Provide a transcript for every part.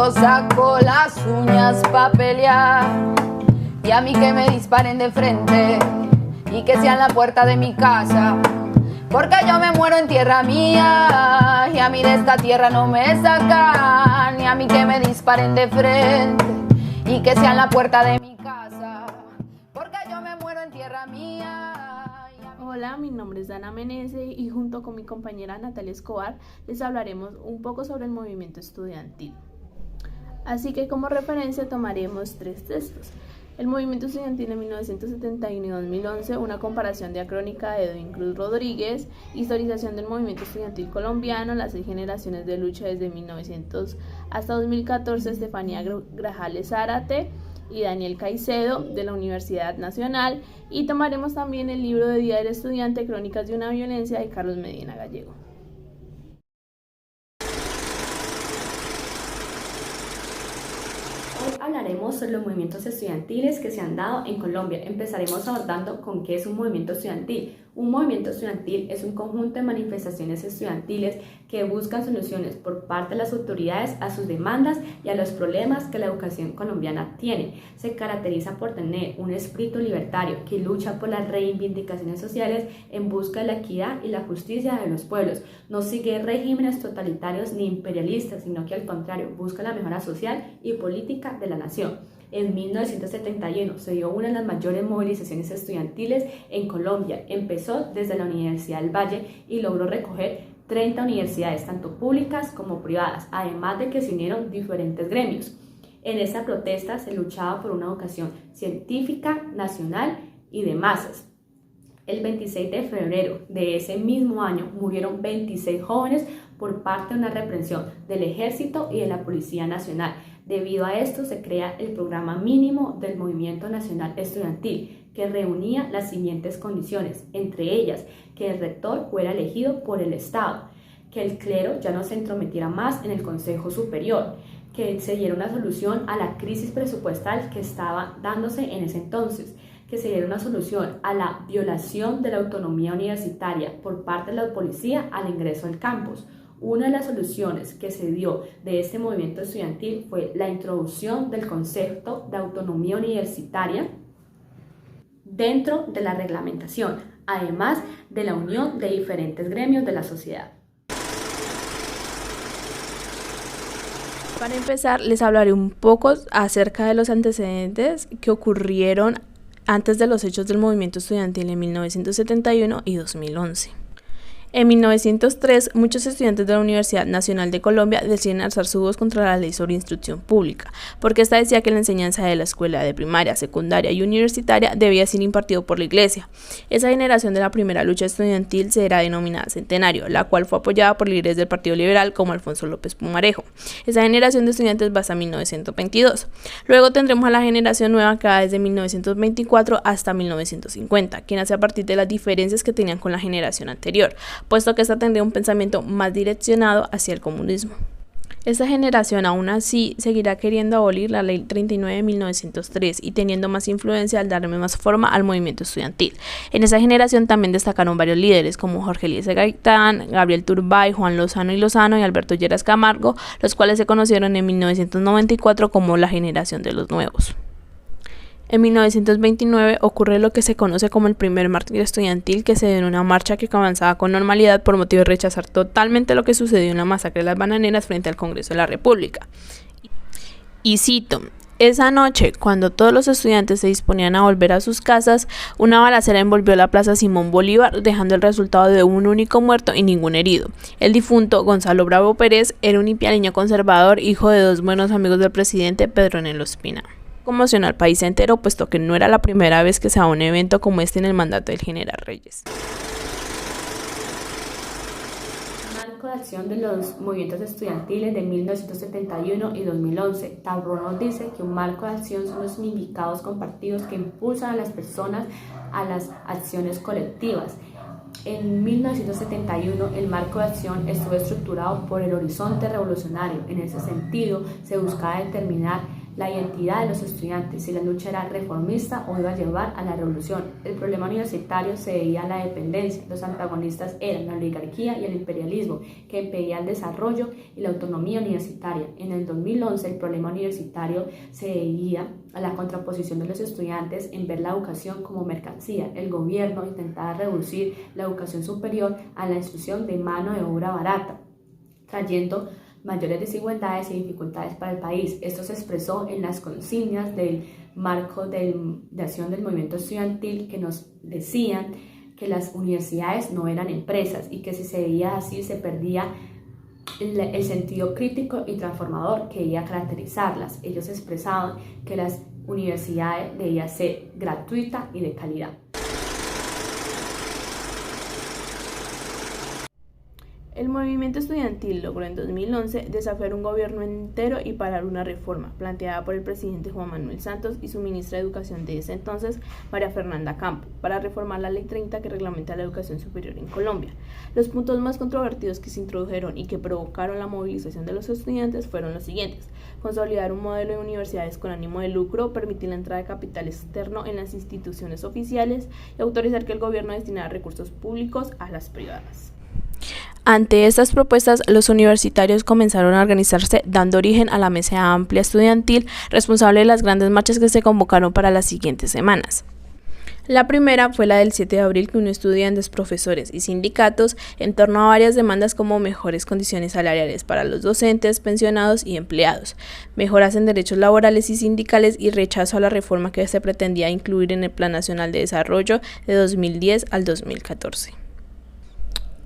yo saco las uñas pa' pelear. Y a mí que me disparen de frente y que sean la puerta de mi casa, porque yo me muero en tierra mía y a mí de esta tierra no me sacan. Y a mí que me disparen de frente y que sean la puerta de mi casa, porque yo me muero en tierra mía. Hola, mi nombre es Dana Menezes y junto con mi compañera Natalia Escobar les hablaremos un poco sobre el movimiento estudiantil. Así que como referencia tomaremos 3 textos. El movimiento estudiantil en 1971 y 2011, una comparación diacrónica de Edwin Cruz Rodríguez, historización del movimiento estudiantil colombiano, las 6 generaciones de lucha desde 1900 hasta 2014, Estefanía Grajales Zárate y Daniel Caicedo de la Universidad Nacional, y tomaremos también el libro de Día del Estudiante, Crónicas de una Violencia de Carlos Medina Gallego. Hoy hablaremos sobre los movimientos estudiantiles que se han dado en Colombia. Empezaremos abordando con qué es un movimiento estudiantil. Un movimiento estudiantil es un conjunto de manifestaciones estudiantiles que buscan soluciones por parte de las autoridades a sus demandas y a los problemas que la educación colombiana tiene. Se caracteriza por tener un espíritu libertario que lucha por las reivindicaciones sociales en busca de la equidad y la justicia de los pueblos. No sigue regímenes totalitarios ni imperialistas, sino que al contrario busca la mejora social y política de la nación. En 1971 se dio una de las mayores movilizaciones estudiantiles en Colombia. Empezó desde la Universidad del Valle y logró recoger 30 universidades, tanto públicas como privadas, además de que se unieron diferentes gremios. En esta protesta se luchaba por una educación científica, nacional y de masas. El 26 de febrero de ese mismo año murieron 26 jóvenes por parte de una represión del Ejército y de la Policía Nacional. Debido a esto se crea el programa mínimo del Movimiento Nacional Estudiantil, que reunía las siguientes condiciones, entre ellas que el rector fuera elegido por el Estado, que el clero ya no se entrometiera más en el Consejo Superior, que se diera una solución a la crisis presupuestal que estaba dándose en ese entonces, que se diera una solución a la violación de la autonomía universitaria por parte de la policía al ingreso al campus. Una de las soluciones que se dio de este movimiento estudiantil fue la introducción del concepto de autonomía universitaria dentro de la reglamentación, además de la unión de diferentes gremios de la sociedad. Para empezar, les hablaré un poco acerca de los antecedentes que ocurrieron antes de los hechos del movimiento estudiantil en 1971 y 2011. En 1903, muchos estudiantes de la Universidad Nacional de Colombia deciden alzar su voz contra la ley sobre instrucción pública, porque esta decía que la enseñanza de la escuela de primaria, secundaria y universitaria debía ser impartido por la Iglesia. Esa generación de la primera lucha estudiantil será denominada Centenario, la cual fue apoyada por líderes del Partido Liberal como Alfonso López Pumarejo. Esa generación de estudiantes va hasta 1922. Luego tendremos a la generación nueva que va desde 1924 hasta 1950, que nace a partir de las diferencias que tenían con la generación anterior, puesto que esta tendría un pensamiento más direccionado hacia el comunismo. Esta generación aún así seguirá queriendo abolir la Ley 39 de 1903 y teniendo más influencia al darle más forma al movimiento estudiantil. En esa generación también destacaron varios líderes como Jorge Eliezer Gaitán, Gabriel Turbay, Juan Lozano y Alberto Lleras Camargo, los cuales se conocieron en 1994 como la generación de los nuevos. En 1929 ocurre lo que se conoce como el primer mártir estudiantil, que se dio en una marcha que avanzaba con normalidad por motivo de rechazar totalmente lo que sucedió en la masacre de las bananeras frente al Congreso de la República. Y cito: esa noche, cuando todos los estudiantes se disponían a volver a sus casas, una balacera envolvió la plaza Simón Bolívar, dejando el resultado de un único muerto y ningún herido. El difunto, Gonzalo Bravo Pérez, era un ipialeño conservador, hijo de 2 buenos amigos del presidente Pedro Nelo Espina. Conmocionó al país entero, puesto que no era la primera vez que se daba un evento como este en el mandato del general Reyes. Marco de acción de los movimientos estudiantiles de 1971 y 2011. Taurón nos dice que un marco de acción son los significados compartidos que impulsan a las personas a las acciones colectivas. En 1971, el marco de acción estuvo estructurado por el horizonte revolucionario. En ese sentido, se buscaba determinar la identidad de los estudiantes, si la lucha era reformista o iba a llevar a la revolución. El problema universitario se debía a la dependencia. Los antagonistas eran la oligarquía y el imperialismo, que impedía el desarrollo y la autonomía universitaria. En el 2011, el problema universitario se debía a la contraposición de los estudiantes en ver la educación como mercancía. El gobierno intentaba reducir la educación superior a la instrucción de mano de obra barata, trayendo mayores desigualdades y dificultades para el país. Esto se expresó en las consignas del marco de acción del movimiento estudiantil, que nos decían que las universidades no eran empresas y que si se veía así se perdía el sentido crítico y transformador que debía caracterizarlas. Ellos expresaban que las universidades debían ser gratuitas y de calidad. El movimiento estudiantil logró en 2011 desafiar un gobierno entero y parar una reforma planteada por el presidente Juan Manuel Santos y su ministra de Educación de ese entonces, María Fernanda Campo, para reformar la Ley 30 que reglamenta la educación superior en Colombia. Los puntos más controvertidos que se introdujeron y que provocaron la movilización de los estudiantes fueron los siguientes: consolidar un modelo de universidades con ánimo de lucro, permitir la entrada de capital externo en las instituciones oficiales y autorizar que el gobierno destinara recursos públicos a las privadas. Ante estas propuestas, los universitarios comenzaron a organizarse, dando origen a la Mesa Amplia Estudiantil, responsable de las grandes marchas que se convocaron para las siguientes semanas. La primera fue la del 7 de abril, que unió estudiantes, profesores y sindicatos en torno a varias demandas como mejores condiciones salariales para los docentes, pensionados y empleados, mejoras en derechos laborales y sindicales y rechazo a la reforma que se pretendía incluir en el Plan Nacional de Desarrollo de 2010 al 2014.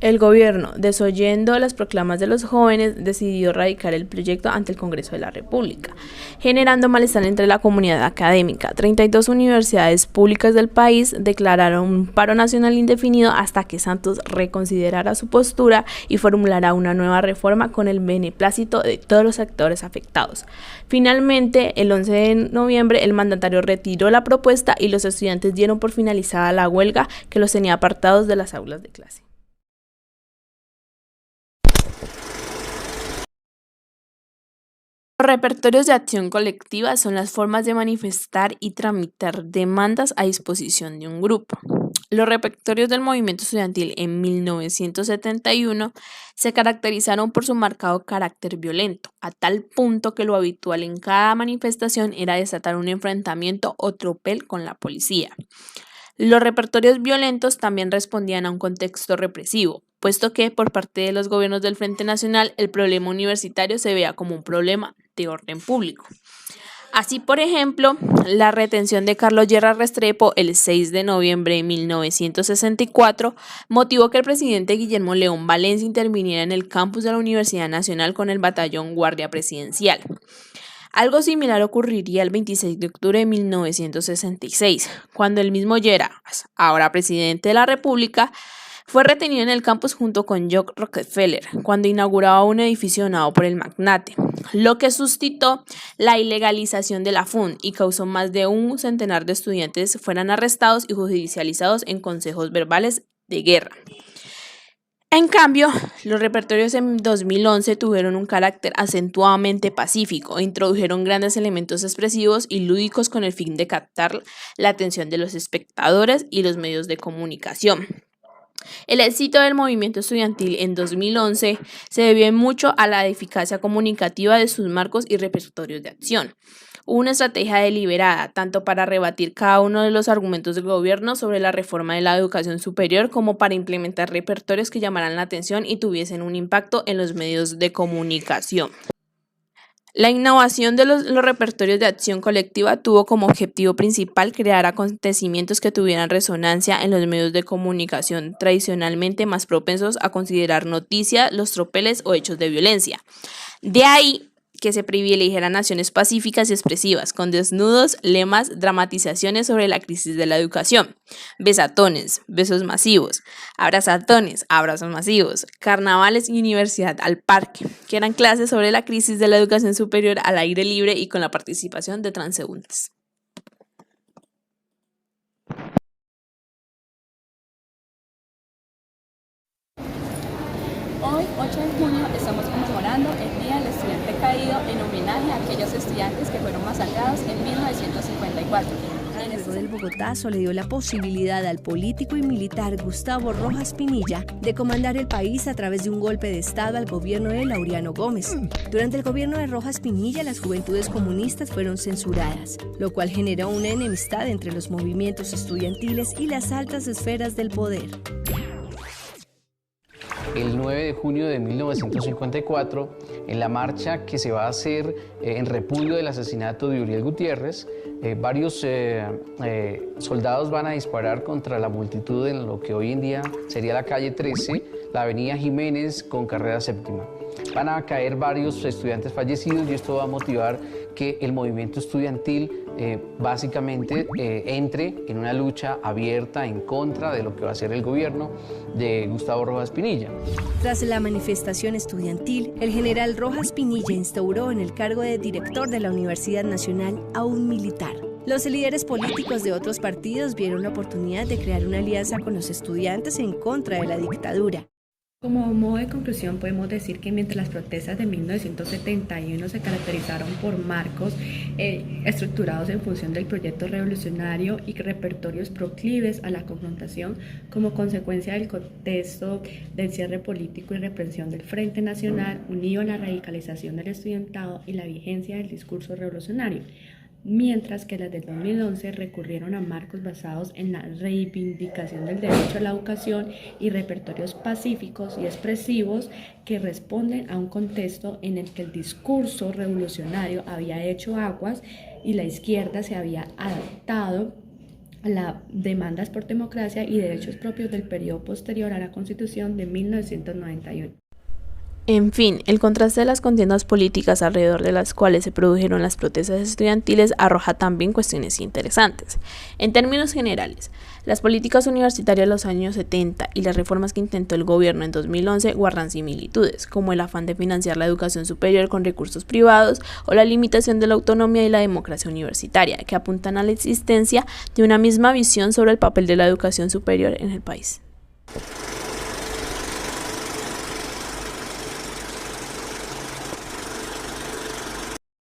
El gobierno, desoyendo las proclamas de los jóvenes, decidió radicar el proyecto ante el Congreso de la República, generando malestar entre la comunidad académica. 32 universidades públicas del país declararon un paro nacional indefinido hasta que Santos reconsiderara su postura y formulara una nueva reforma con el beneplácito de todos los actores afectados. Finalmente, el 11 de noviembre, el mandatario retiró la propuesta y los estudiantes dieron por finalizada la huelga que los tenía apartados de las aulas de clase. Los repertorios de acción colectiva son las formas de manifestar y tramitar demandas a disposición de un grupo. Los repertorios del movimiento estudiantil en 1971 se caracterizaron por su marcado carácter violento, a tal punto que lo habitual en cada manifestación era desatar un enfrentamiento o tropel con la policía. Los repertorios violentos también respondían a un contexto represivo, puesto que por parte de los gobiernos del Frente Nacional el problema universitario se veía como un problema de orden público. Así, por ejemplo, la retención de Carlos Lleras Restrepo el 6 de noviembre de 1964 motivó que el presidente Guillermo León Valencia interviniera en el campus de la Universidad Nacional con el batallón Guardia Presidencial. Algo similar ocurriría el 26 de octubre de 1966, cuando el mismo Lleras, ahora presidente de la República, fue retenido en el campus junto con John Rockefeller, cuando inauguraba un edificio donado por el magnate, lo que suscitó la ilegalización de la FUN y causó más de un centenar de estudiantes fueran arrestados y judicializados en consejos verbales de guerra. En cambio, los repertorios en 2011 tuvieron un carácter acentuadamente pacífico e introdujeron grandes elementos expresivos y lúdicos con el fin de captar la atención de los espectadores y los medios de comunicación. El éxito del movimiento estudiantil en 2011 se debió mucho a la eficacia comunicativa de sus marcos y repertorios de acción. Hubo una estrategia deliberada, tanto para rebatir cada uno de los argumentos del gobierno sobre la reforma de la educación superior, como para implementar repertorios que llamaran la atención y tuviesen un impacto en los medios de comunicación. La innovación de los repertorios de acción colectiva tuvo como objetivo principal crear acontecimientos que tuvieran resonancia en los medios de comunicación tradicionalmente más propensos a considerar noticia los tropeles o hechos de violencia. De ahí que se privilegiaran acciones pacíficas y expresivas, con desnudos, lemas, dramatizaciones sobre la crisis de la educación, besatones, besos masivos, abrazatones, abrazos masivos, carnavales y universidad al parque, que eran clases sobre la crisis de la educación superior al aire libre y con la participación de transeúntes. Hoy, 8 de junio, estamos conmemorando el Día del Estudiante Caído en homenaje a aquellos estudiantes que fueron masacrados en 1954. Luego del Bogotazo le dio la posibilidad al político y militar Gustavo Rojas Pinilla de comandar el país a través de un golpe de Estado al gobierno de Laureano Gómez. Durante el gobierno de Rojas Pinilla, las juventudes comunistas fueron censuradas, lo cual generó una enemistad entre los movimientos estudiantiles y las altas esferas del poder. El 9 de junio de 1954, en la marcha que se va a hacer en repudio del asesinato de Uriel Gutiérrez, varios soldados van a disparar contra la multitud en lo que hoy en día sería la calle 13, la avenida Jiménez con carrera séptima. Van a caer varios estudiantes fallecidos y esto va a motivar que el movimiento estudiantil básicamente entre en una lucha abierta en contra de lo que va a ser el gobierno de Gustavo Rojas Pinilla. Tras la manifestación estudiantil, el general Rojas Pinilla instauró en el cargo de director de la Universidad Nacional a un militar. Los líderes políticos de otros partidos vieron la oportunidad de crear una alianza con los estudiantes en contra de la dictadura. Como modo de conclusión podemos decir que mientras las protestas de 1971 se caracterizaron por marcos estructurados en función del proyecto revolucionario y repertorios proclives a la confrontación como consecuencia del contexto del cierre político y represión del Frente Nacional unido a la radicalización del estudiantado y la vigencia del discurso revolucionario, mientras que las del 2011 recurrieron a marcos basados en la reivindicación del derecho a la educación y repertorios pacíficos y expresivos que responden a un contexto en el que el discurso revolucionario había hecho aguas y la izquierda se había adaptado a las demandas por democracia y derechos propios del periodo posterior a la Constitución de 1991. En fin, el contraste de las contiendas políticas alrededor de las cuales se produjeron las protestas estudiantiles arroja también cuestiones interesantes. En términos generales, las políticas universitarias de los años 70 y las reformas que intentó el gobierno en 2011 guardan similitudes, como el afán de financiar la educación superior con recursos privados o la limitación de la autonomía y la democracia universitaria, que apuntan a la existencia de una misma visión sobre el papel de la educación superior en el país.